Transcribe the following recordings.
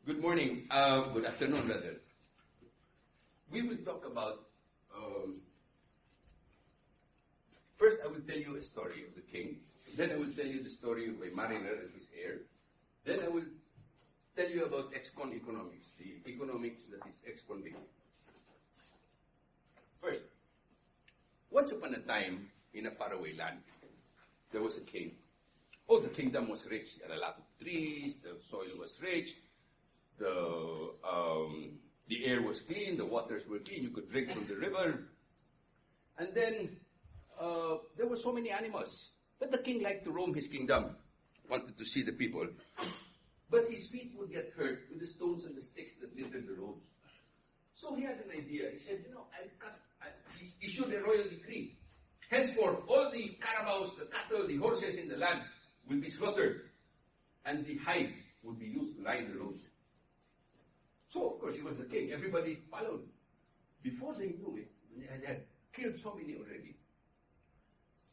Good morning. Good afternoon, rather. We will talk about, first I will tell you a story of the king. Then I will tell you the story of a mariner and his heir. Then I will tell you about ex-con economics, the economics that is ex-convict. First, once upon a time, in a faraway land, there was a king. Oh, the kingdom was rich. There had a lot of trees, the soil was rich, the air was clean, the waters were clean, you could drink from the river. And then there were so many animals. But the king liked to roam his kingdom, wanted to see the people. But his feet would get hurt with the stones and the sticks that littered the road. So he had an idea. He said, he issued a royal decree. Henceforth, all the carabaos, the cattle, the horses in the land will be slaughtered, and the hide would be used to line the roads. So, of course, he was the king. Everybody followed. Before they knew it, they had killed so many already.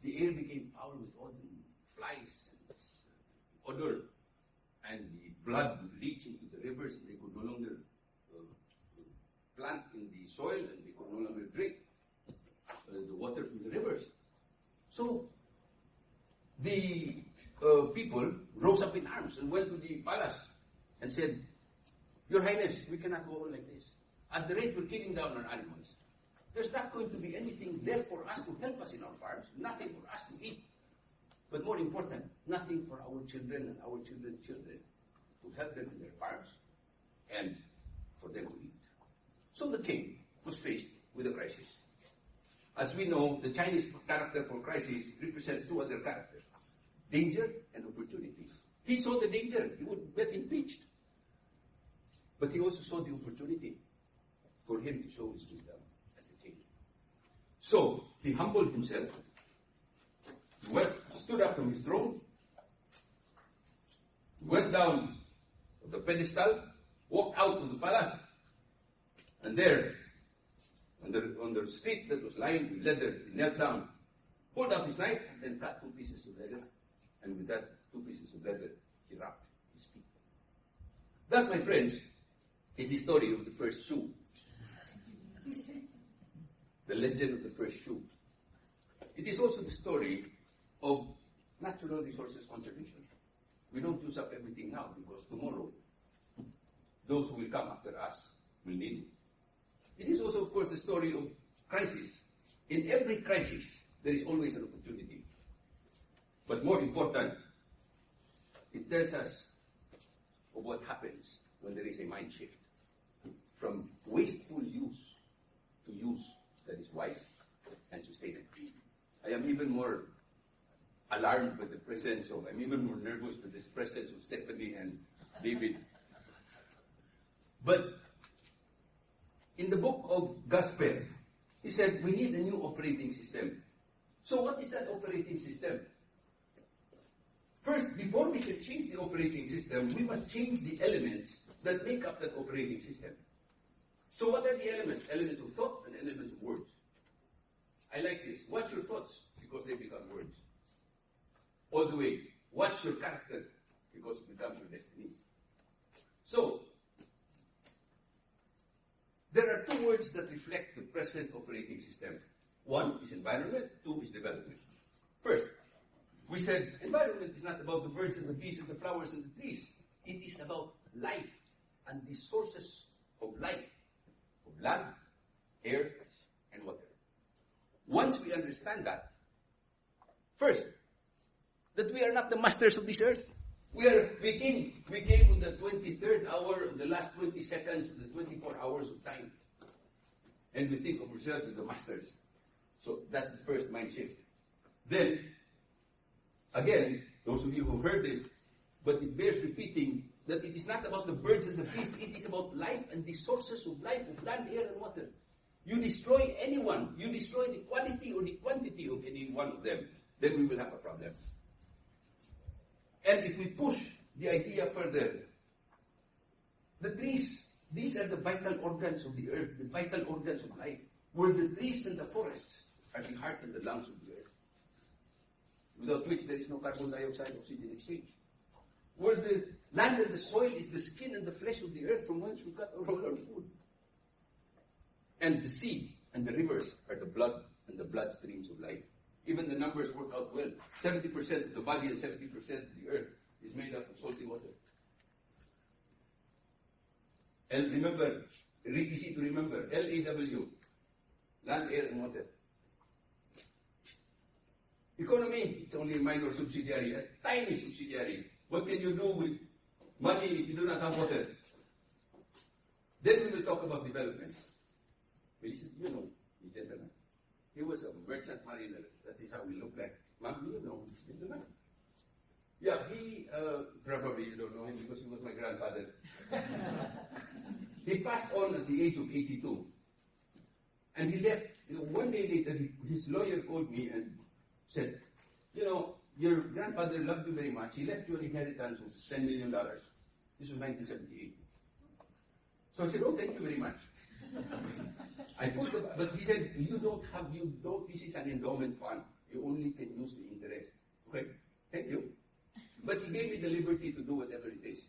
The air became foul with all the flies and odor, and the blood would leach into the rivers, and they could no longer plant in the soil, and they could no longer drink the water from the rivers. So, the people rose up in arms and went to the palace and said, Your Highness, we cannot go on like this. At the rate we're killing down our animals, there's not going to be anything there for us to help us in our farms, nothing for us to eat. But more important, nothing for our children and our children's children to help them in their farms and for them to eat. So the king was faced with a crisis. As we know, the Chinese character for crisis represents two other characters, danger and opportunity. He saw the danger, he would get impeached. But he also saw the opportunity for him to show his wisdom as the king. So he humbled himself, stood up from his throne, went down to the pedestal, walked out to the palace, and there, on the street that was lined with leather, he knelt down, pulled out his knife, and then cut 2 pieces of leather, and with that 2 pieces of leather, he wrapped his feet. That, my friends, is the story of the first shoe. The legend of the first shoe. It is also the story of natural resources conservation. We don't use up everything now because tomorrow, those who will come after us will need it. It is also, of course, the story of crisis. In every crisis, there is always an opportunity. But more important, it tells us of what happens when there is a mind shift from wasteful use to use that is wise and sustainable. I am even more alarmed by the presence of, I'm even more nervous with this presence of Stephanie and David. But in the book of Gospel, he said we need a new operating system. So what is that operating system? First, before we can change the operating system, we must change the elements that make up that operating system. So what are the elements? Elements of thought and elements of words. I like this. Watch your thoughts because they become words. All the way. Watch your character because it becomes your destiny. So, there are 2 words that reflect the present operating system. 1 is environment, 2 is development. First, we said environment is not about the birds and the bees and the flowers and the trees. It is about life and the sources of life, of land, air, and water. Once we understand that, first, that we are not the masters of this earth. We came on the 23rd hour of the last 20 seconds of the 24 hours of time. And we think of ourselves as the masters. So that's the first mind shift. Then, again, those of you who heard this, but it bears repeating that it is not about the birds and the bees, it is about life and the sources of life, of land, air, and water. You destroy anyone, you destroy the quality or the quantity of any one of them, then we will have a problem. And if we push the idea further, the trees, these are the vital organs of the earth, the vital organs of life, where the trees and the forests are the heart and the lungs of the earth, without which there is no carbon dioxide oxygen exchange. where the land and the soil is the skin and the flesh of the earth from whence we got all our food. And the sea and the rivers are the blood and the blood streams of life. Even the numbers work out well. 70% of the body and 70% of the earth is made up of salty water. And remember, easy to remember, LAW, land, air, and water. Economy, it's only a minor subsidiary, a tiny subsidiary. What can you do with money if you do not have water? Then we will talk about development. But he said, you know, the gentleman, he was a merchant mariner. That is how he looked like. Ma'am, you know this gentleman. Yeah, he, probably you don't know him because he was my grandfather. He passed on at the age of 82. And he left. One day later, his lawyer called me and said, you know, your grandfather loved you very much. He left you an inheritance of $10 million. This was 1978. So I said, oh, thank you very much. But he said, this is an endowment fund. You only can use the interest. Okay, thank you. But he gave me the liberty to do whatever it is.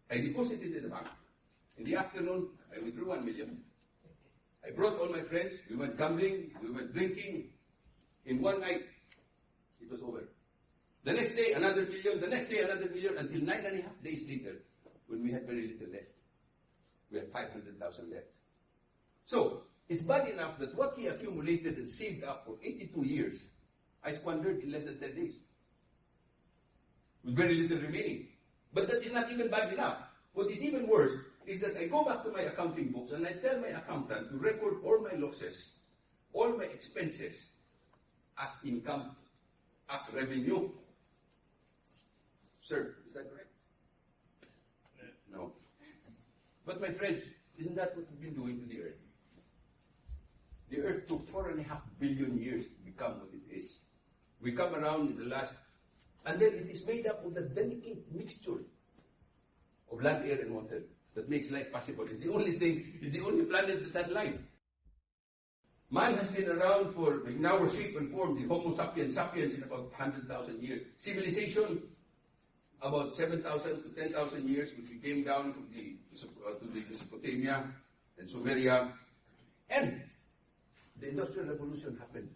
I deposited in the bank. In the afternoon, I withdrew 1 million. I brought all my friends. We went gambling. We went drinking. In one night, it was over. The next day, another million. The next day, another million. Until 9.5 days later, when we had very little left. We had 500,000 left. So, it's bad enough that what he accumulated and saved up for 82 years, I squandered in less than 10 days. With very little remaining. But that is not even bad enough. What is even worse is that I go back to my accounting books and I tell my accountant to record all my losses, all my expenses as income, as revenue. Sir, is that correct? No. But my friends, isn't that what we've been doing to the earth? The earth took 4.5 billion years to become what it is. We come around in the last, and then it is made up of the delicate mixture of land, air, and water that makes life possible. It's the only thing, it's the only planet that has life. Man has been around for, in our shape and form, the Homo sapiens in about 100,000 years. Civilization, about 7,000 to 10,000 years, which we came down to the Mesopotamia and Sumeria. And the Industrial Revolution happened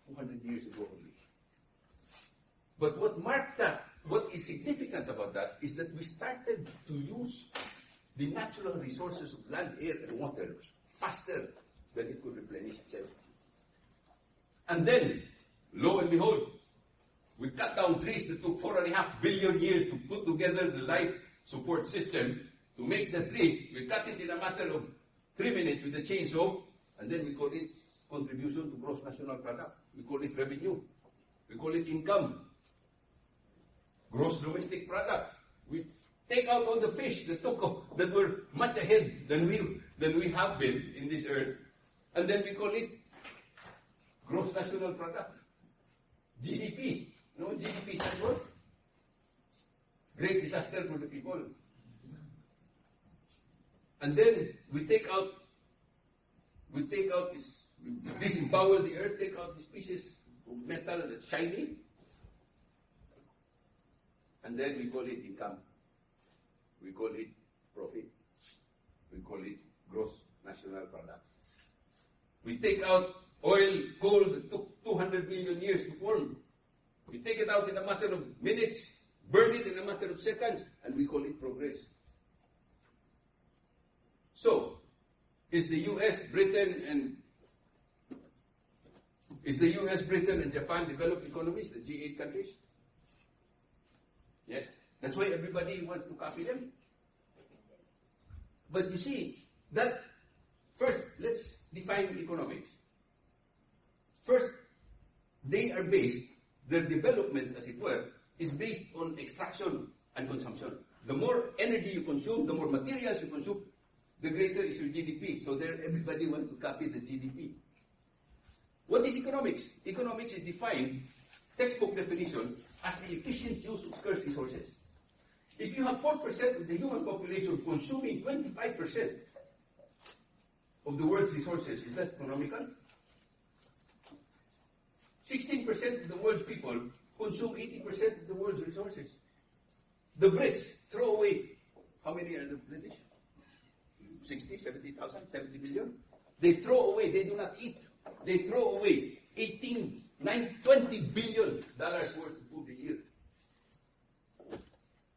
200 years ago only. But what marked that, what is significant about that, is that we started to use the natural resources of land, air, and water faster than it could replenish itself. And then, lo and behold, we cut down trees that took 4.5 billion years to put together the life support system to make the tree. We cut it in a matter of 3 minutes with a chainsaw, and then we call it contribution to gross national product. We call it revenue. We call it income. Gross domestic product. We take out all the fish that were much ahead than we have been in this earth, and then we call it gross national product. GDP. You know what GDP stands for? Great disaster for the people. And then we take out this, disembowel the earth, take out these pieces of metal that's shiny, and then we call it income. We call it profit. We call it gross national product. We take out oil, coal that took 200 million years to form. We take it out in a matter of minutes, burn it in a matter of seconds, and we call it progress. So, is the US, Britain, and Japan developed economies, the G8 countries? Yes. That's why everybody wants to copy them. But you see, that first, let's define economics. First, they are based, their development, as it were, is based on extraction and consumption. The more energy you consume, the more materials you consume, the greater is your GDP. So there, everybody wants to copy the GDP. What is economics? Economics is defined, textbook definition, as the efficient use of scarce resources. If you have 4% of the human population consuming 25% of the world's resources, is that economical? 16% of the world's people consume 80% of the world's resources. The Brits throw away, how many are the British? 60, 70,000, 70 billion. They throw away, they do not eat. They throw away 20 billion dollars worth of food a year.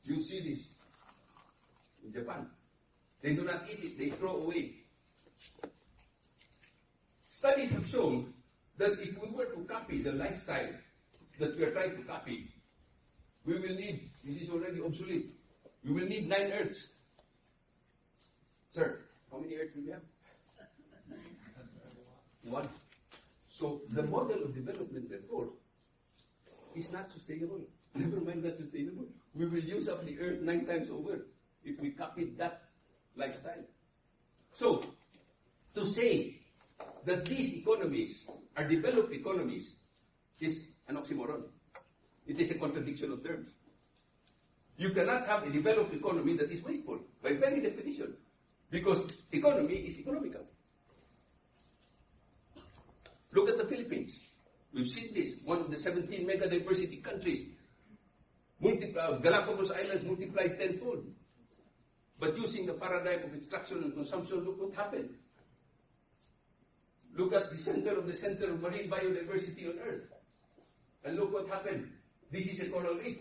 You see this in Japan. They do not eat it, they throw away. Studies have shown that if we were to copy the lifestyle that we are trying to copy, we will need, this is already obsolete, we will need 9 Earths. Sir, how many Earths do we have? 1. So the model of development, therefore, is not sustainable. Never mind not sustainable. We will use up the Earth 9 times over if we copied that lifestyle. So, to say that these economies are developed economies is an oxymoron. It is a contradiction of terms. You cannot have a developed economy that is wasteful, by very definition, because economy is economical. Look at the Philippines. We've seen this, one of the 17 mega-diversity countries. Galapagos Islands multiplied tenfold. But using the paradigm of extraction and consumption, look what happened. Look at the center of marine biodiversity on Earth. And look what happened. This is a coral reef.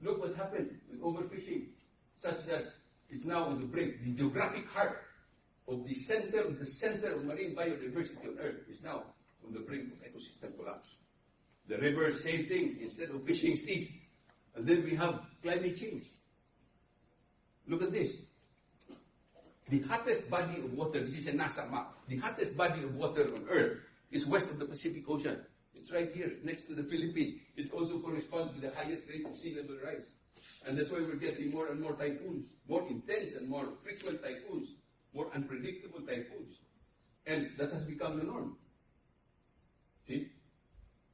Look what happened with overfishing, such that it's now on the brink. The geographic heart of the center of marine biodiversity on Earth is now on the brink of ecosystem collapse. The rivers, same thing. Instead of fishing, cease. And then we have climate change. Look at this. The hottest body of water, this is a NASA map, the hottest body of water on Earth is west of the Pacific Ocean. It's right here, next to the Philippines. It also corresponds with the highest rate of sea level rise. And that's why we're getting more and more typhoons, more intense and more frequent typhoons, more unpredictable typhoons. And that has become the norm. See?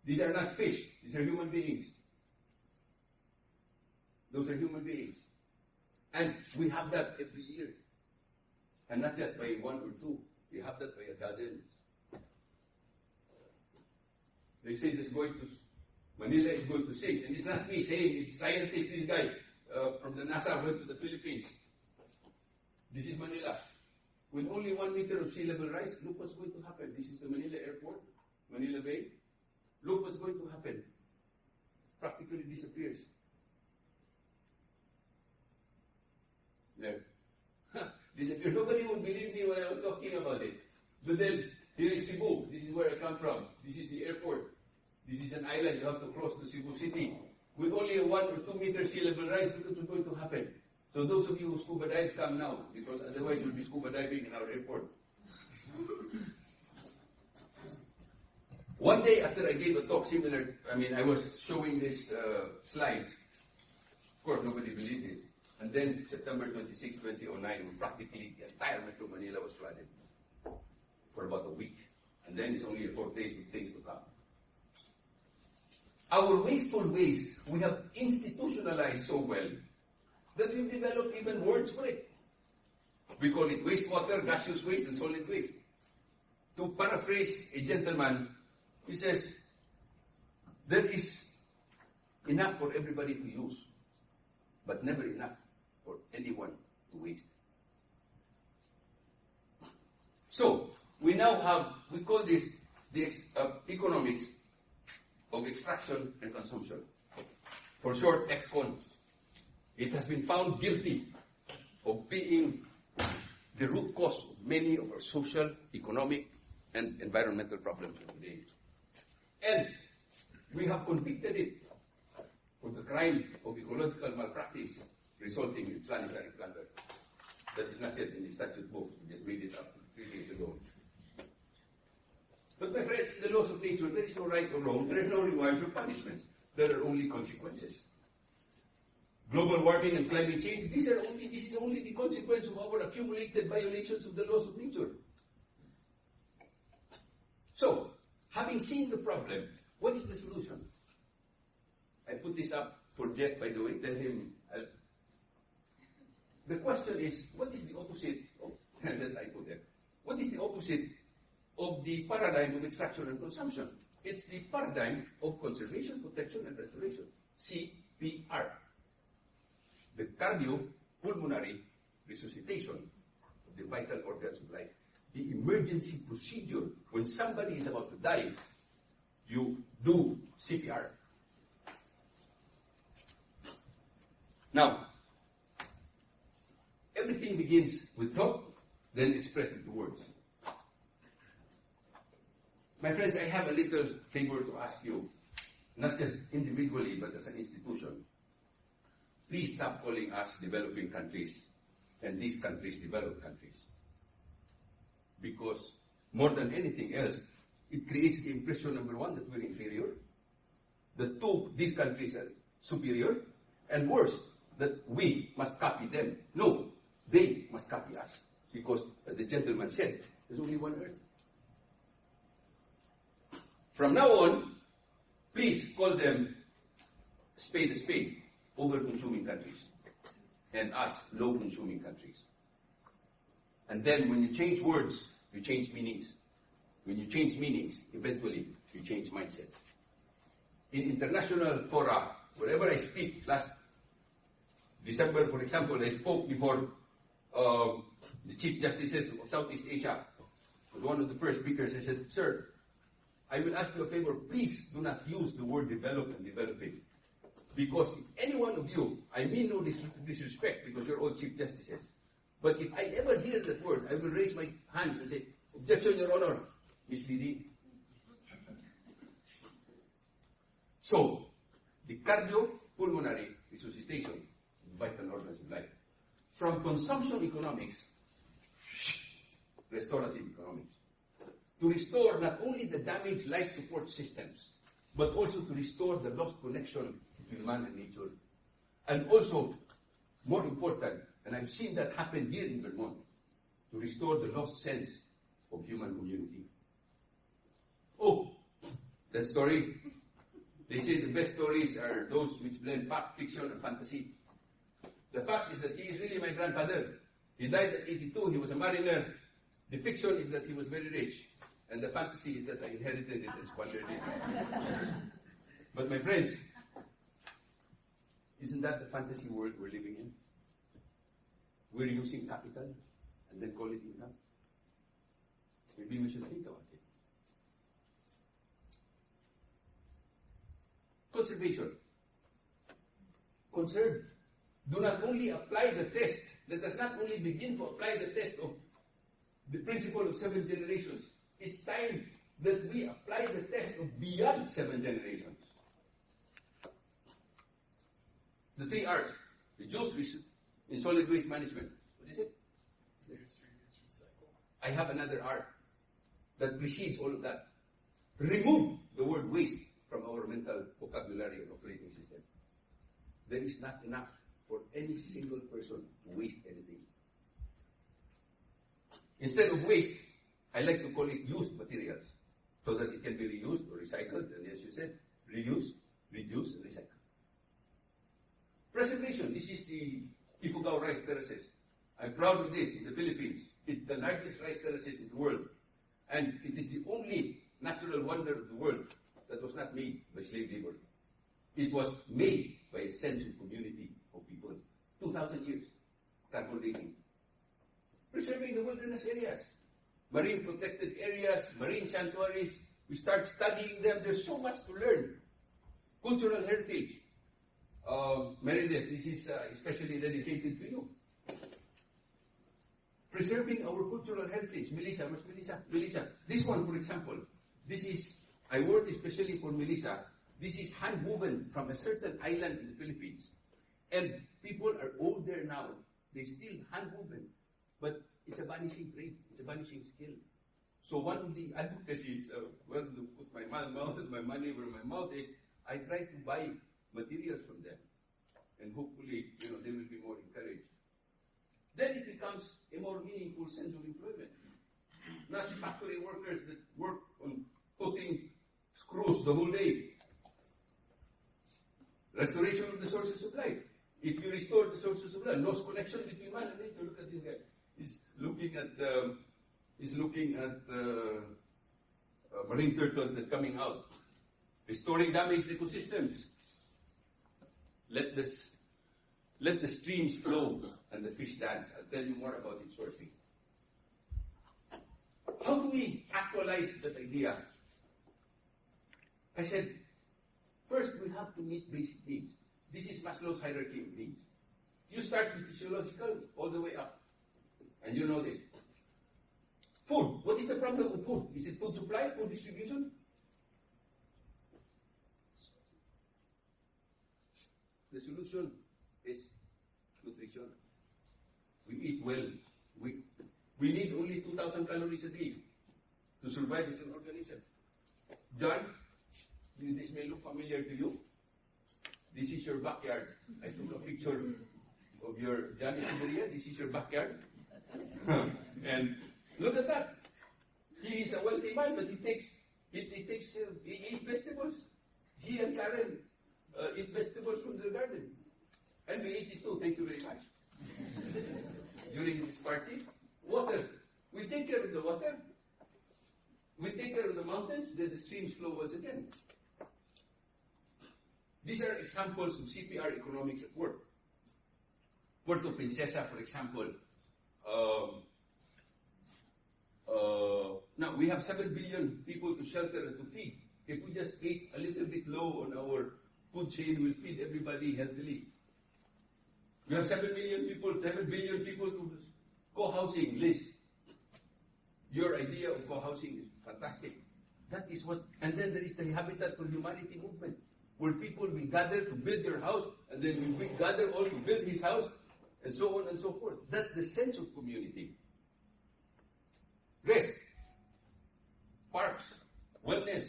These are not fish, these are human beings. Those are human beings. And we have that every year. And not just by 1 or 2. We have that by a dozen. They say Manila is going to sink. And it's not me saying, it's scientists, this guy from the NASA went to the Philippines. This is Manila. With only 1 meter of sea level rise, look what's going to happen. This is the Manila airport, Manila Bay. Look what's going to happen. Practically disappears. There. Disappear. Nobody would believe me when I was talking about it. But then, here is Cebu. This is where I come from. This is the airport. This is an island. You have to cross to Cebu City. With only a 1 or 2 meter sea level rise, look what's going to happen. So those of you who scuba dive, come now, because otherwise you'll be scuba diving in our airport. One day after I gave a talk similar, I was showing these slides. Of course, nobody believed it. And then September 26, 2009, practically the entire Metro Manila was flooded for about a week. And then it's only a foretaste of things to come. Our wasteful waste, we have institutionalized so well that we've developed even words for it. We call it wastewater, gaseous waste, and solid waste. To paraphrase a gentleman, he says, there is enough for everybody to use, but never enough for anyone to waste. So, we now have, we call this the economics of extraction and consumption. For short, EXCON. It has been found guilty of being the root cause of many of our social, economic, and environmental problems of today. And we have convicted it for the crime of ecological malpractice resulting in planetary plunder. That is not yet in the statute book. We just made it up 3 days ago. But my friends, in the laws of nature, there is no right or wrong. There are no rewards or punishments. There are only consequences. Global warming and climate change, this is only the consequence of our accumulated violations of the laws of nature. So, having seen the problem, what is the solution? I put this up for Jeff, by the way, tell him. The question is, what is the opposite of, that I put there, what is the opposite of the paradigm of extraction and consumption? It's the paradigm of conservation, protection, and restoration. CPR. The cardiopulmonary resuscitation of the vital organs of life. The emergency procedure. When somebody is about to die, you do CPR. Now, everything begins with thought, then expressed into words. My friends, I have a little favor to ask you, not just individually, but as an institution. Please stop calling us developing countries and these countries developed countries. Because more than anything else, it creates the impression, number one, that we're inferior. That two, these countries are superior. And worse, that we must copy them. No, they must copy us. Because, as the gentleman said, there's only one earth. From now on, please call them spade a spade, over-consuming countries, and us, low-consuming countries. And then when you change words, you change meanings. When you change meanings, eventually you change mindset. In international fora, wherever I speak, last December, for example, I spoke before the Chief Justices of Southeast Asia. Was one of the first speakers. I said, "Sir, I will ask you a favor. Please do not use the word develop and developing. Because if any one of you, I mean no disrespect because you're all Chief Justices, but if I ever hear that word, I will raise my hands and say, objection, Your Honor, misleading." So, the cardiopulmonary resuscitation of vital organs of life. From consumption economics, restorative economics. To restore not only the damaged life support systems, but also to restore the lost connection between man and nature. And also, more important, and I've seen that happen here in Vermont, to restore the lost sense of human community. Oh, that story. They say the best stories are those which blend fact, fiction, and fantasy. The fact is that he is really my grandfather. He died at 82, he was a mariner. The fiction is that he was very rich. And the fantasy is that I inherited it and squandered it. But my friends, isn't that the fantasy world we're living in? We're using capital and then call it income. Maybe we should think about it. Conservation. Conserve. Do not only apply the test. Let us not only begin to apply the test of the principle of 7 generations. It's time that we apply the test of beyond 7 generations. The 3 R's. Reduce in solid waste management. What is it? Reduce, recycle. I have another R that precedes all of that. Remove the word waste from our mental vocabulary and operating system. There is not enough for any single person to waste anything. Instead of waste, I like to call it used materials, so that it can be reused or recycled, and as you said, reuse, reduce, and recycle. Preservation. This is the Ifugao rice terraces. I'm proud of this in the Philippines. It's the largest rice terraces in the world. And it is the only natural wonder of the world that was not made by slave labor. It was made by a sense of community of people. 2,000 years. Carbon dating. Preserving the wilderness areas. Marine protected areas, marine sanctuaries. We start studying them. There's so much to learn. Cultural heritage. Meredith, this is especially dedicated to you. Preserving our cultural heritage. Melissa, where's Melissa? Melissa. This one, for example, this is, I work especially for Melissa. This is hand-woven from a certain island in the Philippines. And people are old there now. They still hand-woven. But it's a vanishing trade. It's a vanishing skill. So one of the advocacies, to put my mouth and my money where my mouth is, I try to buy materials from them. And hopefully, they will be more encouraged. Then it becomes a more meaningful sense of employment. Not factory workers that work on putting screws the whole day. Restoration of the sources of life. If you restore the sources of life, lost connection between man and nature. Look at this guy. He's looking at marine turtles that are coming out Restoring damaged ecosystems. Let the streams flow and the fish dance. I'll tell you more about it shortly. How do we actualize that idea? I said, first we have to meet basic needs. This is Maslow's hierarchy of needs. You start with physiological all the way up. And you know this. Food. What is the problem with food? Is it food supply, food distribution? The solution is nutrition. We eat well. We need only 2,000 calories a day to survive as an organism. John, this may look familiar to you. This is your backyard. I took a picture of your John Isidria. This is your backyard. And look at that. He is a wealthy man, but he eats vegetables. He and Karen eat vegetables from the garden. And we eat it too. Thank you very much. During this party, water. We take care of the water. We take care of the mountains, then the streams flow once again. These are examples of CPR economics at work. Puerto Princesa, for example. Now, we have 7 billion people to shelter and to feed. If we just ate a little bit low on our food chain, we'll feed everybody healthily. We have 7 billion people to co-housing list. Your idea of co-housing is fantastic. That is what, and then there is the Habitat for Humanity movement, where people will gather to build their house, and then we gather all to build his house, and so on and so forth. That's the sense of community. Rest, parks, wellness.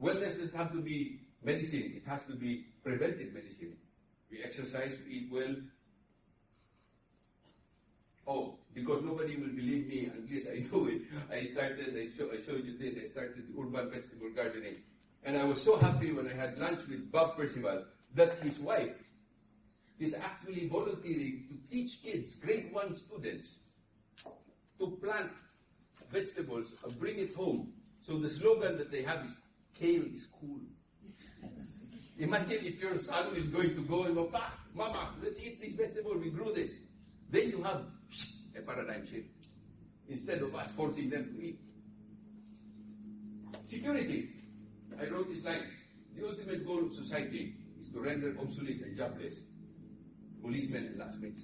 Wellness doesn't have to be medicine. It has to be preventive medicine. We exercise, we eat well. Oh, because nobody will believe me unless I do it. I showed you this. I started the urban vegetable gardening. And I was so happy when I had lunch with Bob Percival that his wife is actually volunteering to teach kids, grade 1 students, to plant vegetables and bring it home. So the slogan that they have is, kale is cool. Imagine if your son is going to go and go, Pa, Mama, let's eat this vegetable, we grew this. Then you have a paradigm shift. Instead of us forcing them to eat. Security. I wrote this line. The ultimate goal of society is to render obsolete and jobless policemen and locksmiths.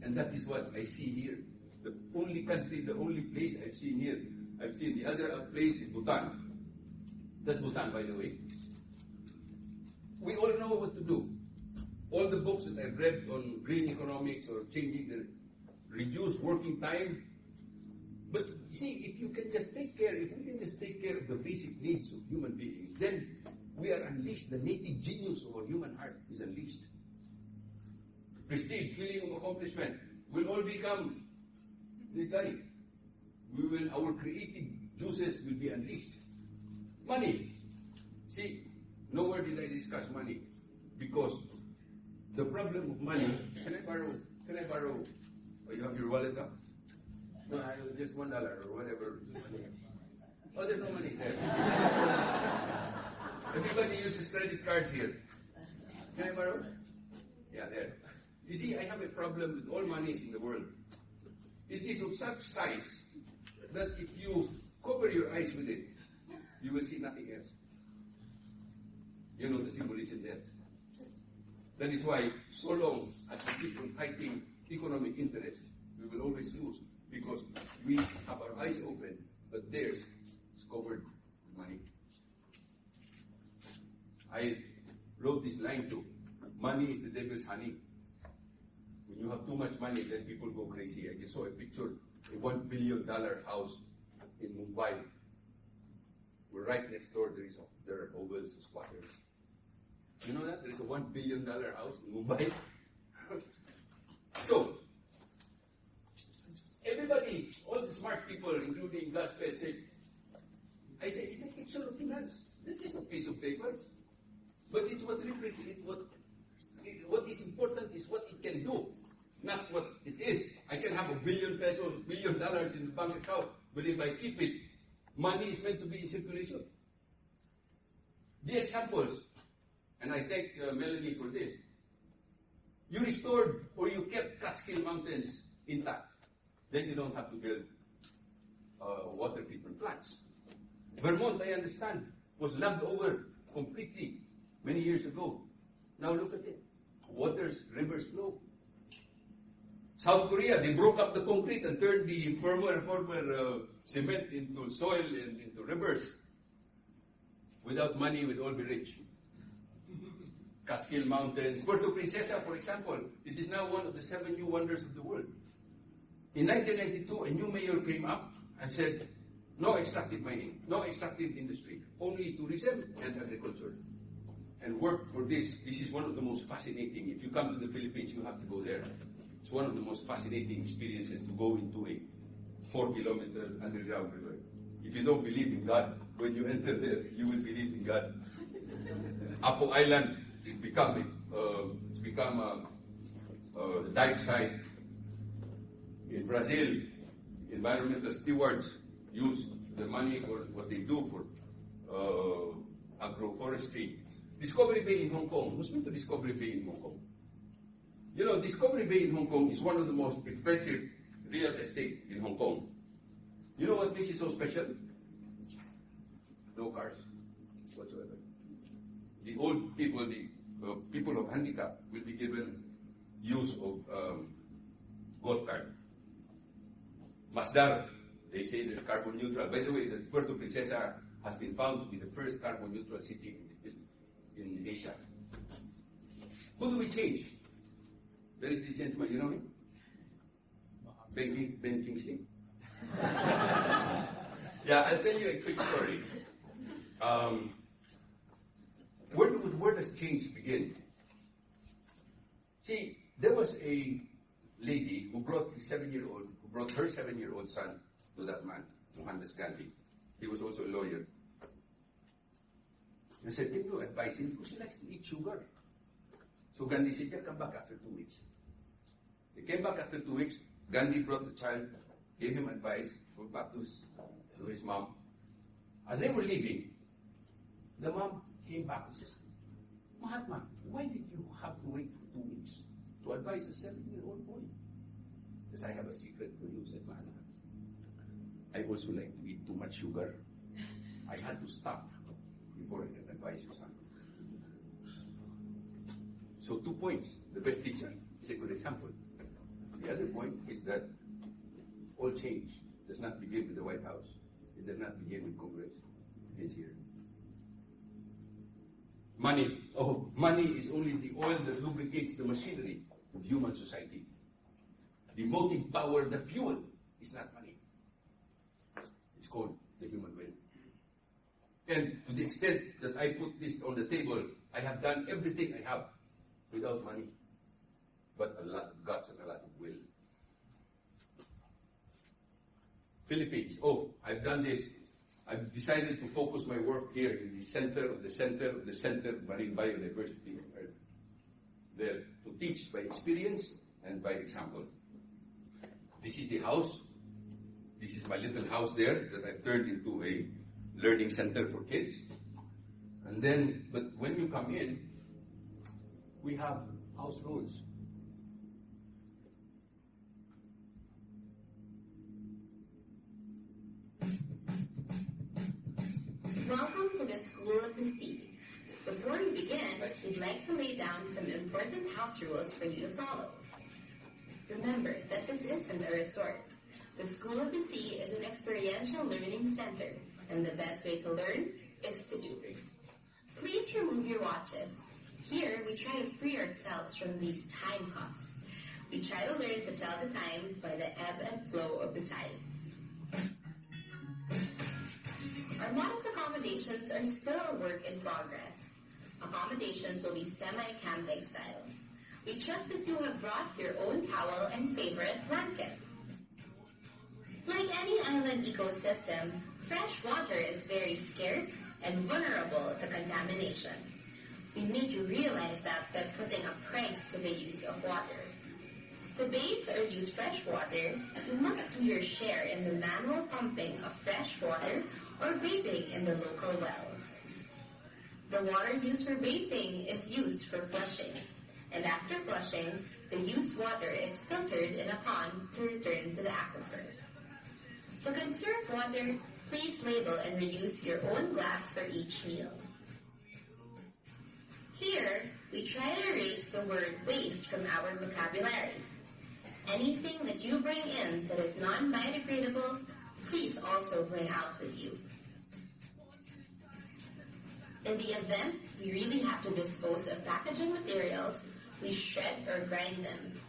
And that is what I see here. The only country, the only place I've seen here. I've seen the other place in Bhutan. That's Bhutan, by the way. We all know what to do. All the books that I've read on green economics or changing the reduced working time. But see, if we can just take care of the basic needs of human beings, then we are unleashed. The native genius of our human heart is unleashed. Prestige, feeling of accomplishment will all become the guy. Our creative juices will be unleashed. Money. See, nowhere did I discuss money because the problem of money. Can I borrow? Oh, you have your wallet up? No, just $1 or whatever. Oh, there's no money there. Everybody uses credit cards here. Can I borrow? Yeah, there. You see, I have a problem with all monies in the world. It is of such size that if you cover your eyes with it, you will see nothing else. You know the symbolism there. That is why, so long as we keep on fighting economic interests, we will always lose because we have our eyes open, but theirs is covered with money. I wrote this line too. Money is the devil's honey. When you have too much money, then people go crazy. I just saw a picture, a $1 billion house in Mumbai. We're right next door. There are ovals, squatters. You know that? There is a $1 billion house in Mumbai. So, everybody, all the smart people, including Gaspet, said, I said, it's a picture of finance. This is a piece of paper. But it's what is important is what it can do, not what it is. I can have $1 billion in the bank account, but if I keep it, money is meant to be in circulation. The examples, and I thank Melanie for this, you restored or you kept Catskill Mountains intact. Then you don't have to build water treatment plants. Vermont, I understand, was lugged over completely many years ago. Now look at it. Rivers flow. South Korea, they broke up the concrete and turned the former cement into soil and into rivers. Without money, we'd all be rich. Catskill Mountains. Puerto Princesa, for example, it is now one of the 7 new wonders of the world. In 1992, a new mayor came up and said, no extractive mining, no extractive industry, only tourism and agriculture. And work for this. This is one of the most fascinating. If you come to the Philippines, you have to go there. It's one of the most fascinating experiences to go into a 4-kilometer underground river. If you don't believe in God, when you enter there, you will believe in God. Apo Island, it's become a dive site. In Brazil, environmental stewards use the money for what they do for agroforestry. Discovery Bay in Hong Kong. Who's been to Discovery Bay in Hong Kong? You know, Discovery Bay in Hong Kong is one of the most expensive real estate in Hong Kong. You know what makes it so special? No cars whatsoever. The old people, the people of handicap will be given use of golf cart. Masdar, they say they're carbon neutral. By the way, the Puerto Princesa has been found to be the first carbon neutral city in Asia. Who do we change? There is this gentleman, you know him? Ben Kingsley. Yeah, I'll tell you a quick story. Where does change begin? See, there was a lady who brought her 7-year-old son to that man, Mohandas Gandhi. He was also a lawyer. I said, can you advise him? Because he likes to eat sugar. So Gandhi said, yeah, come back after 2 weeks. He came back after 2 weeks. Gandhi brought the child, gave him advice, went back to his mom. As they were leaving, the mom came back and says, Mahatma, why did you have to wait for 2 weeks to advise a 7-year-old boy? He says, I have a secret for you, said Mahatma. I also like to eat too much sugar. I had to stop before I can advise your son. So 2 points. The best teacher is a good example. The other point is that all change does not begin with the White House. It does not begin with Congress. It begins here. Money. Oh, money is only the oil that lubricates the machinery of human society. The motive power, the fuel, is not money. It's called the human will. And to the extent that I put this on the table, I have done everything I have without money, but a lot of guts and a lot of will. Philippines. Oh, I've done this. I've decided to focus my work here in the center of the center of the center of marine biodiversity on Earth. There to teach by experience and by example. This is the house. This is my little house there that I've turned into a learning center for kids. And then, but when you come in, we have house rules. Welcome to the School of the Sea. Before we begin, we'd like to lay down some important house rules for you to follow. Remember that this isn't a resort. The School of the Sea is an experiential learning center, and the best way to learn is to do. Please remove your watches. Here, we try to free ourselves from these time cuffs. We try to learn to tell the time by the ebb and flow of the tides. Our modest accommodations are still a work in progress. Accommodations will be semi-camping style. We trust that you have brought your own towel and favorite blanket. Like any island ecosystem, fresh water is very scarce and vulnerable to contamination. We make you realize that by putting a price to the use of water. To bathe or use fresh water, you must do your share in the manual pumping of fresh water or bathing in the local well. The water used for bathing is used for flushing. And after flushing, the used water is filtered in a pond to return to the aquifer. To conserve water, please label and reuse your own glass for each meal. Here, we try to erase the word waste from our vocabulary. Anything that you bring in that is non-biodegradable, please also bring out with you. In the event we really have to dispose of packaging materials, we shred or grind them.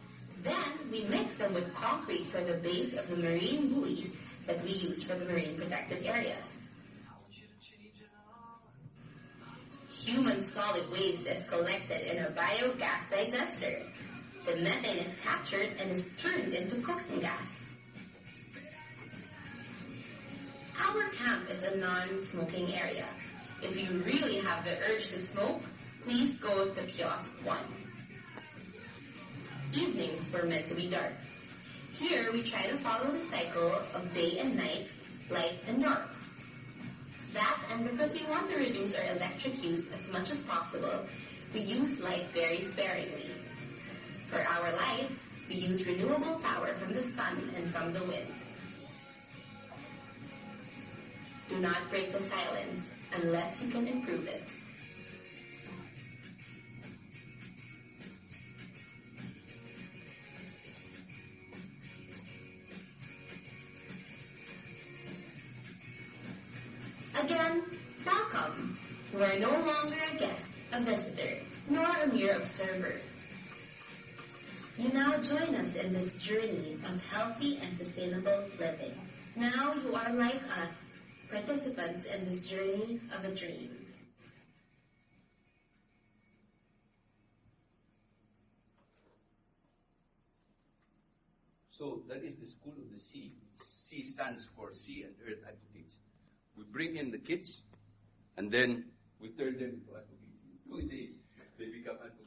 Then, we mix them with concrete for the base of the marine buoys that we use for the marine protected areas. Human solid waste is collected in a biogas digester. The methane is captured and is turned into cooking gas. Our camp is a non-smoking area. If you really have the urge to smoke, please go to kiosk 1. Evenings were meant to be dark. Here we try to follow the cycle of day and night, light and dark. That, and because we want to reduce our electric use as much as possible, we use light very sparingly. For our lights, we use renewable power from the sun and from the wind. Do not break the silence unless you can improve it. Again, welcome. You are no longer a guest, a visitor, nor a mere observer. You now join us in this journey of healthy and sustainable living. Now you are like us, participants in this journey of a dream. So that is the School of the Sea. C stands for Sea and Earth Advocates. We bring in the kids, and then we turn them into advocates. In 2 days, they become advocates.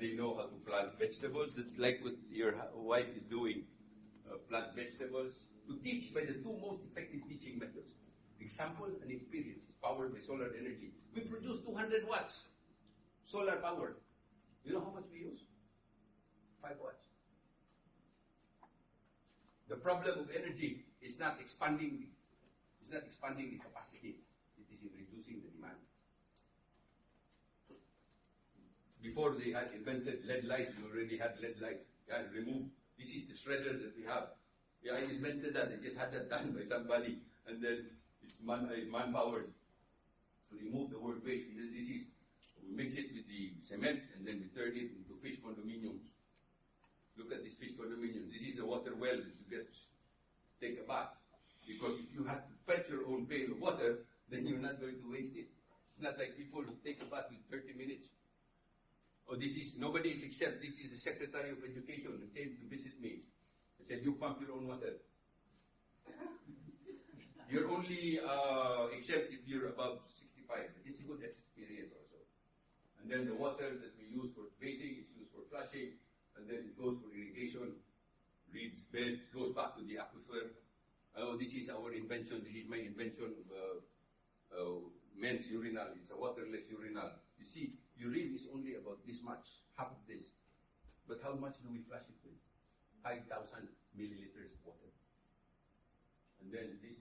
They know how to plant vegetables. It's like what your wife is doing. Plant vegetables. To teach by the 2 most effective teaching methods. Example and experience. It's powered by solar energy. We produce 200 watts. Solar power. You know how much we use? 5 watts. The problem of energy is not expanding the capacity. It is in reducing the demand. Before they had invented LED lights, we already had LED lights. Yeah, remove. This is the shredder that we have. Yeah, I invented that. I just had that done by somebody, and then it's man-powered. So remove the word waste. This is, we mix it with the cement, and then we turn it into fish condominiums. Look at these fish condominiums. This is the water well that you get to take a bath. Because if you had to fetch your own pail of water, then you're not going to waste it. It's not like people who take a bath in 30 minutes. Oh, nobody is exempt. This is the Secretary of Education who came to visit me. He said, you pump your own water. You're only exempt if you're above 65. It's a good experience also. And then the water that we use for bathing is used for flushing, and then it goes for irrigation, reeds bed, goes back to the aquifer. Oh, this is our invention. This is my invention of men's urinal. It's a waterless urinal. You see, urine is only about this much, half of this. But how much do we flush it with? 5,000 milliliters of water. And then the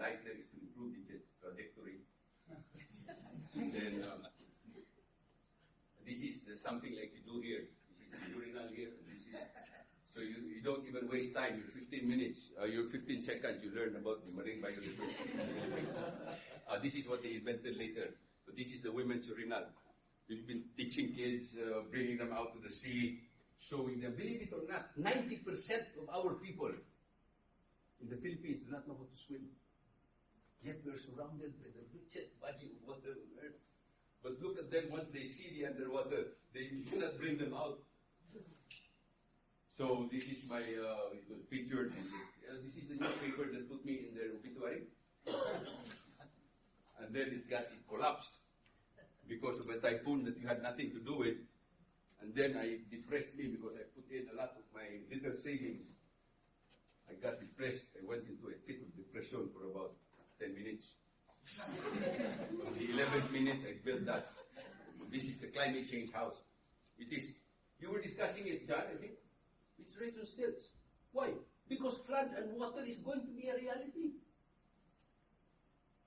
light there is to improve the trajectory. Then this is something like you do here. This is the urinal here. And this is, so you don't even waste time. Your 15 minutes, your 15 seconds, you learn about the marine biology. This is what they invented later. But this is the women's urinal. We've been teaching kids, bringing them out to the sea, showing them. Believe it or not, 90% of our people in the Philippines do not know how to swim. Yet we're surrounded by the richest body of water on earth. But look at them once they see the underwater. They cannot bring them out. So this is my, it was featured. This is the newspaper that put me in their obituary. And then it collapsed because of a typhoon that you had nothing to do with. And then it depressed me because I put in a lot of my little savings. I got depressed. I went into a fit of depression for about 10 minutes. On the 11th 7th minute, I built that. This is the climate change house. It is, you were discussing it, John, I think. It's raised on stilts. Why? Because flood and water is going to be a reality.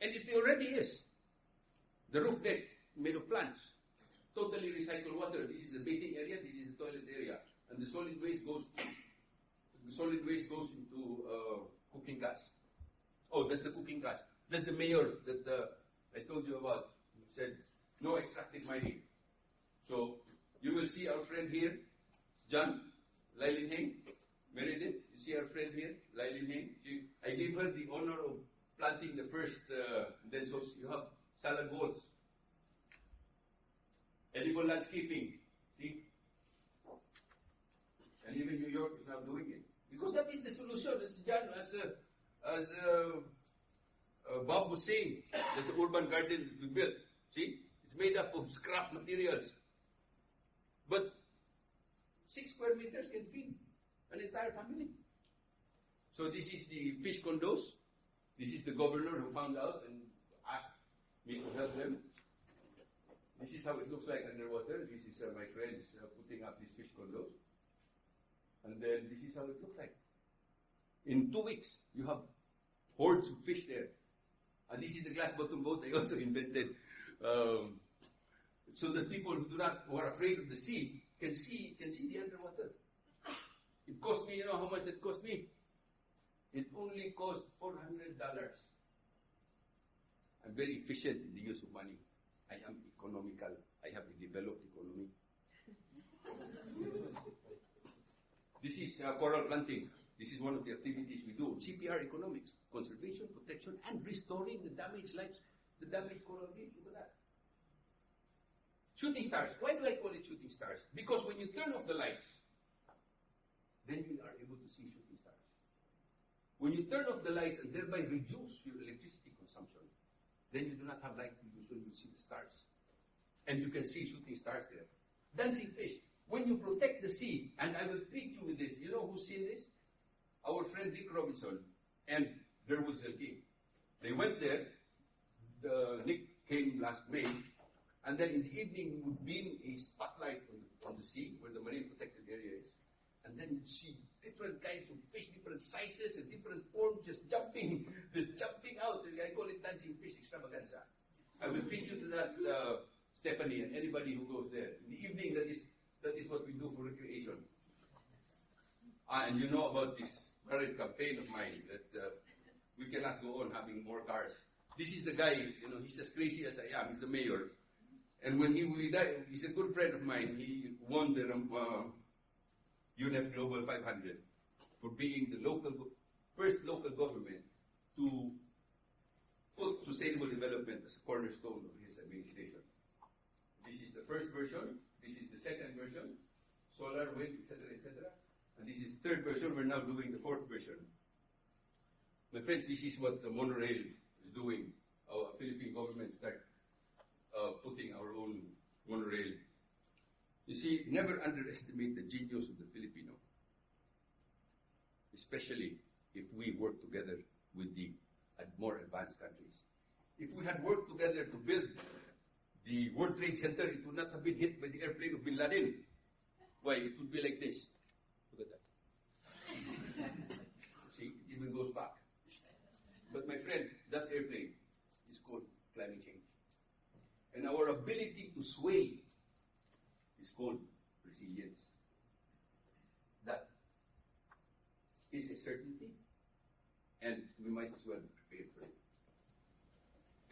And it already is. The roof deck made of plants. Totally recycled water. This is the bathing area, this is the toilet area. And the solid waste goes into cooking gas. Oh, that's the cooking gas. That's the mayor that I told you about. He said, no extractive mining. So, you will see our friend here, John, Lailin Heng, Meredith. You see our friend here, Lailin Heng. I gave her the honor of planting the first, then so you have salad bowls. Edible landscaping, see? And even New York is now doing it. Because that is the solution, as John, as Bob was saying, that's the urban garden that we built. See? It's made up of scrap materials. But 6 square meters can feed an entire family. So this is the fish condos. This is the governor who found out and asked me to help them. This is how it looks like underwater. This is my friends putting up these fish condos. And then this is how it looks like. In 2 weeks, you have hordes of fish there. And this is the glass bottom boat I also invented. So that people who are afraid of the sea can see the underwater. It cost me, you know how much it cost me? It only cost $400. I'm very efficient in the use of money. I am economical. I have a developed economy. This is coral planting. This is one of the activities we do. CPR economics, conservation, protection, and restoring the damaged lives, the damaged coral reefs. Look at that. Shooting stars. Why do I call it shooting stars? Because when you turn off the lights, then you are able to see shooting stars. When you turn off the lights and thereby reduce your electricity consumption, then you do not have light pollution, you see the stars. And you can see shooting stars there. Dancing fish. When you protect the sea, and I will treat you with this, you know who's seen this? Our friend Rick Robinson and Derwood Zelking. They went there, Nick came last May, and then in the evening we would beam a spotlight on the sea, where the marine protected area is, and then you'd see different kinds of fish, different sizes and different forms just jumping out. I call it dancing fish extravaganza. I will treat you to that, Stephanie, and anybody who goes there. In the evening, that is what we do for recreation. And you know about this current campaign of mine that we cannot go on having more cars. This is the guy, you know, he's as crazy as I am. He's the mayor. And when he died, he's a good friend of mine. He won the UNEP Global 500 for being the first local government to put sustainable development as a cornerstone of his administration. This is the first version. This is the second version. Solar, wind, etc., etc. And this is the third version. We're now doing the fourth version. My friends, this is what the monorail is doing. Our Philippine government start putting our own monorail. You see, never underestimate the genius of the Filipino, especially if we work together with the more advanced countries. If we had worked together to build the World Trade Center, it would not have been hit by the airplane of Bin Laden. Why? It would be like this. Look at that. See, it even goes back. But my friend, that airplane is called climate change. And our ability to sway is called resilience. That is a certainty, and we might as well be prepared for it.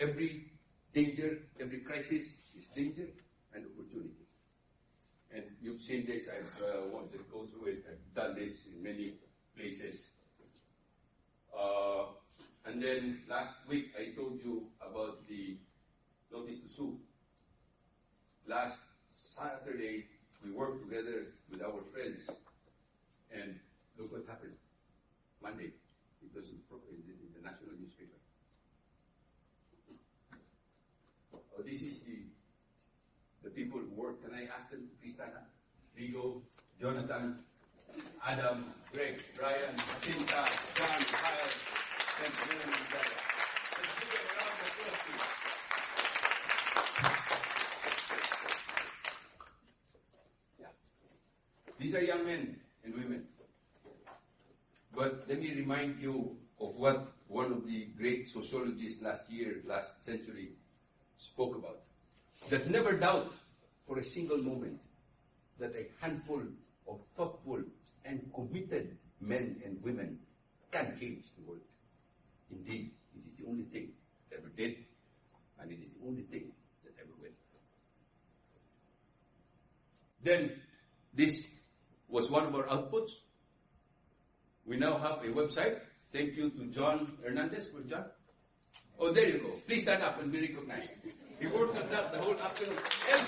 Every danger, every crisis is danger and opportunity. And you've seen this, I've wanted to go through it, I've done this in many places. And then last week I told you about the notice to sue. Last Saturday we worked together with our friends, and look what happened. Monday, it was in the national newspaper. This is the people who work. Can I ask them to please stand up? Rigo, Jonathan, Adam, Greg, Brian, Jacinta, John, Kyle, and Mary. Let's give them a round of applause, please. These are young men and women. But let me remind you of what one of the great sociologists last century, spoke about. That never doubt for a single moment that a handful of thoughtful and committed men and women can change the world. Indeed, it is the only thing that ever did, and it is the only thing that ever will. Then, this was one of our outputs. We now have a website. Thank you to John Hernandez. Where's John? Oh, there you go. Please stand up and be recognized. He worked on that the whole afternoon. And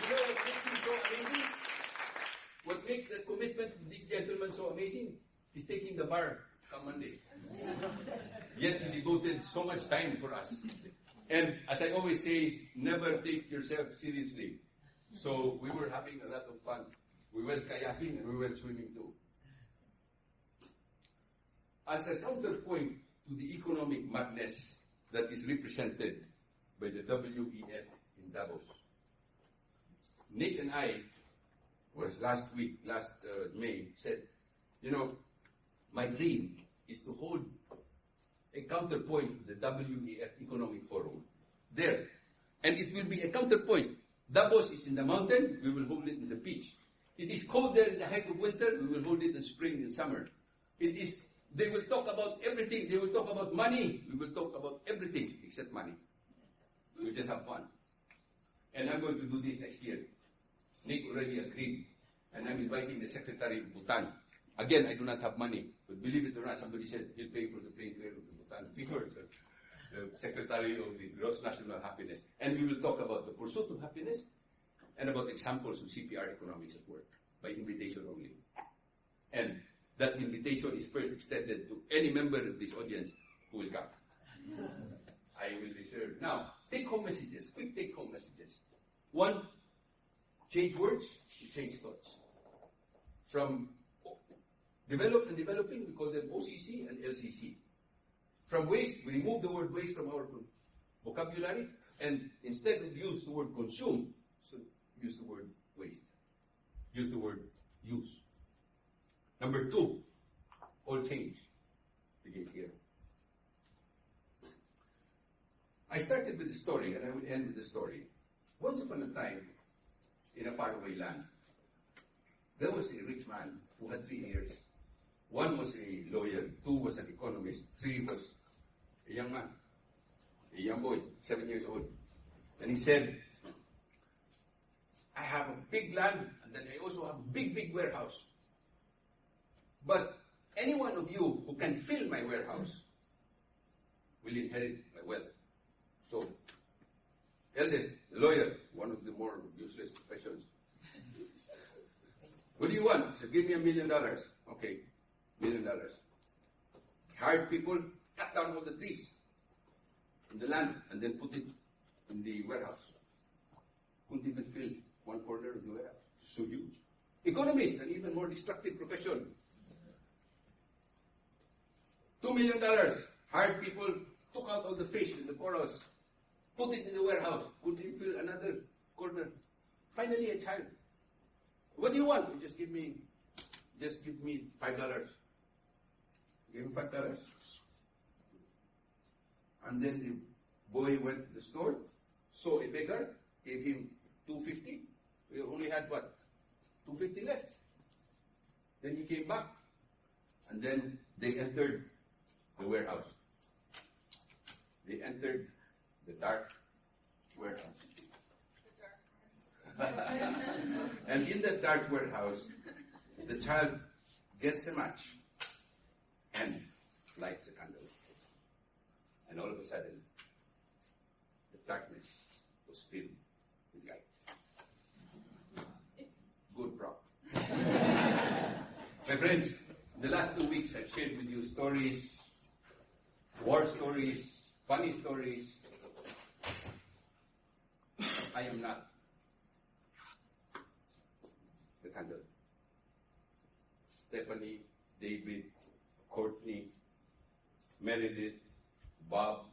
you know what makes him so amazing? What makes the commitment of this gentleman so amazing? He's taking the bar come Monday. Yet he devoted so much time for us. And as I always say, never take yourself seriously. So we were having a lot of fun. We went kayaking and we went swimming too. As a counterpoint to the economic madness that is represented by the WEF in Davos, Nick and I, was last May, said, you know, my dream is to hold a counterpoint to the WEF Economic Forum there. And it will be a counterpoint. Davos is in the mountain, we will hold it in the beach. It is cold there in the height of winter, we will hold it in spring and summer. They will talk about everything. They will talk about money. We will talk about everything except money. We will just have fun. And I'm going to do this next year. Nick already agreed. And I'm inviting the Secretary of Bhutan. Again, I do not have money. But believe it or not, somebody said he'll pay for the plane fare of the Bhutan figures. The Secretary of the Gross National Happiness. And we will talk about the pursuit of happiness and about examples of CPR economics at work by invitation only. And that invitation is first extended to any member of this audience who will come. I will reserve. Now, take-home messages, quick take-home messages. One, change words, you change thoughts. From developed and developing, we call them OCC and LCC. From waste, we remove the word waste from our vocabulary, and instead of use the word consume, so use the word waste. Use the word use. Number two, all change begins here. I started with the story, and I will end with the story. Once upon a time, in a faraway land, there was a rich man who had 3 heirs. One was a lawyer, 2 was an economist, 3 was a young man, a young boy, 7 years old. And he said, I have a big land, and then I also have a big, big warehouse. But any one of you who can fill my warehouse will inherit my wealth. So, eldest, the lawyer, one of the more useless professions. What do you want? So give me $1 million. Okay, $1 million. Hired people, cut down all the trees in the land and then put it in the warehouse. Couldn't even fill one corner of the warehouse. So huge. Economist, an even more destructive profession. $2 million. Hired people, took out all the fish in the corals, put it in the warehouse, couldn't fill another corner. Finally, a child. What do you want? Just give me $5. Gave him $5. And then the boy went to the store, saw a beggar, gave him $2.50. We only had what? $2.50 left. Then he came back, and then they entered the warehouse. They entered the dark warehouse. And in that dark warehouse, the child gets a match and lights a candle. And all of a sudden, the darkness was filled with light. Good prop. My friends, the last 2 weeks I've shared with you stories, war stories, funny stories. I am not the candle. Stephanie, David, Courtney, Meredith, Bob,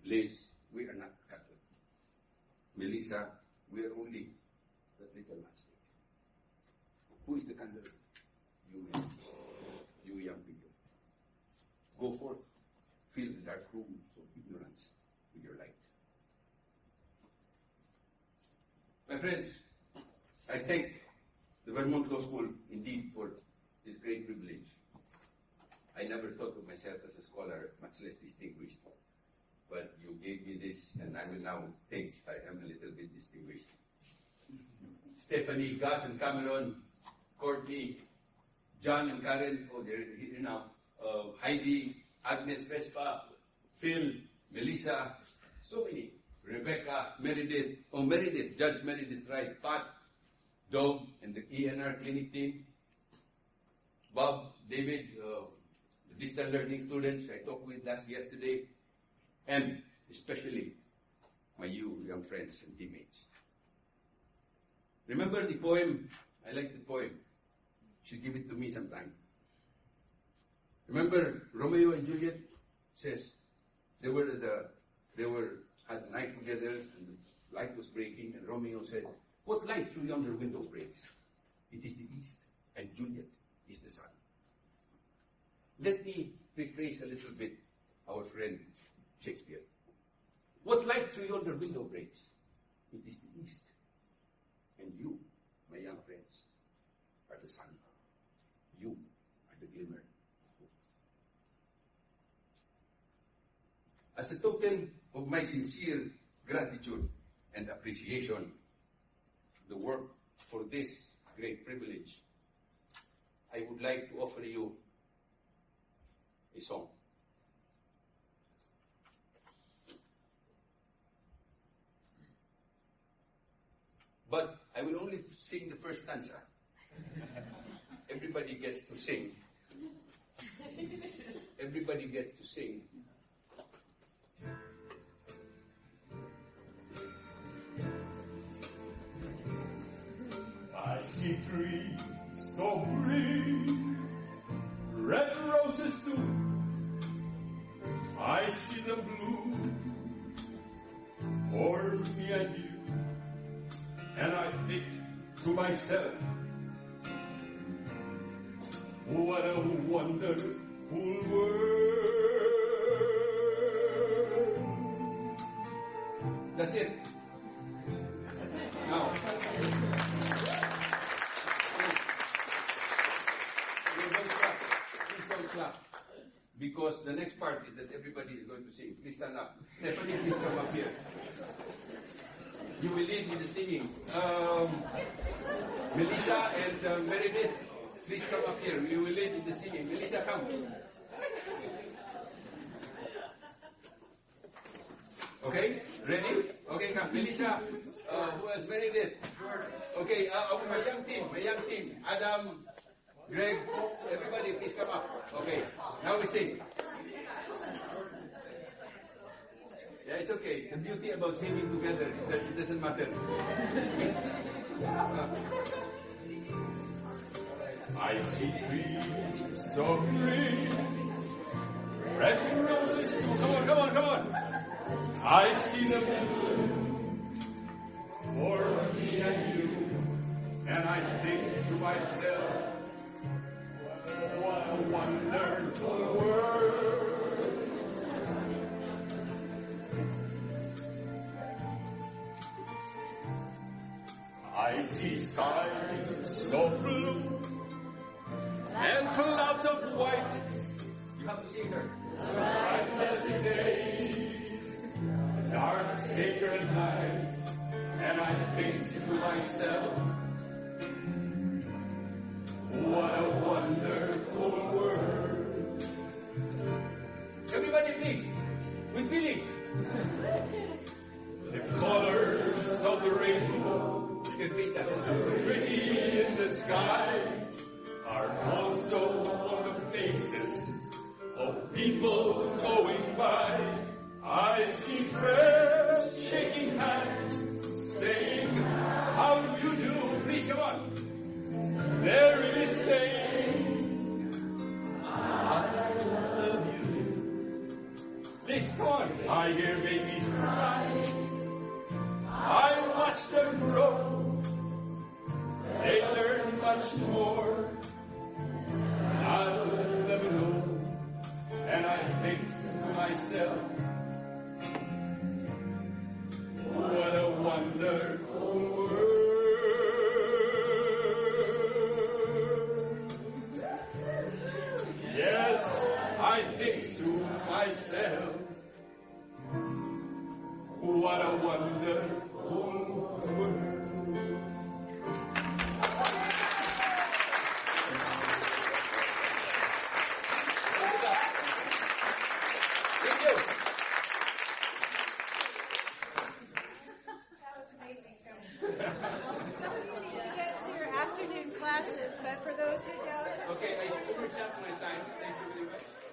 Liz, we are not the candle. Melissa, we are only that little matchstick. Who is the candle? You men. You young people. Go forth. Fill the dark rooms of ignorance with your light. My friends, I thank the Vermont Law School indeed for this great privilege. I never thought of myself as a scholar, much less distinguished. But you gave me this, and I will now think I am a little bit distinguished. Stephanie, Gus, and Cameron, Courtney, John and Karen, oh, they're here now. Heidi, Agnes, Vespa, Phil, Melissa, so many. Rebecca, Meredith, Judge Meredith Wright, Pat, Doug, and the ENR clinic team, Bob, David, the distant learning students I talked with yesterday, and especially my young friends and teammates. Remember the poem? I like the poem. You should give it to me sometime. Remember Romeo and Juliet? Says they had a night together and the light was breaking, and Romeo said, "What light through yonder window breaks? It is the east, and Juliet is the sun." Let me rephrase a little bit our friend Shakespeare. What light through yonder window breaks? It is the east, and you, my young friends, are the sun. You are the glimmer. As a token of my sincere gratitude and appreciation, the work for this great privilege, I would like to offer you a song. But I will only sing the first stanza. Everybody gets to sing. Everybody gets to sing. I see trees so green, red roses too. I see them bloom for me and you, and I think to myself, what a wonderful world. That's it. Now, please don't clap. Because the next part is that everybody is going to sing. Please stand up. Stephanie, please come up here. You will lead in the singing. Melissa and Meredith, please come up here. You will lead in the singing. Melissa, come. Okay, ready? Okay, come. Melissa, who else? Meredith. Okay, my young team. Adam, Greg, everybody, please come up. Okay, now we sing. Yeah, it's okay. The beauty about singing together is that it doesn't matter. I see trees so green, red roses too. Come on. I see them bloom for me and you, and I think to myself, what a wonderful world. I see skies so blue and clouds of white. You have to sing, sir. Bright pleasant days, dark sacred nights, and I think to myself, what a wonderful world. Everybody, please, with feelings. The colors of the rainbow, You can read that. so pretty in the sky, are also on the faces of people going by. I see friends shaking hands, saying, how do you do? Please, come on. They're really saying, I love you. Please, come on. I hear babies cry. I watch them grow. They learn what much more. I'll never know. And I think to myself, what a wonderful world. Yes, I think to myself, what a wonderful world. Afternoon classes, but for those who don't. Okay, I overstepped my time. Thank you very much.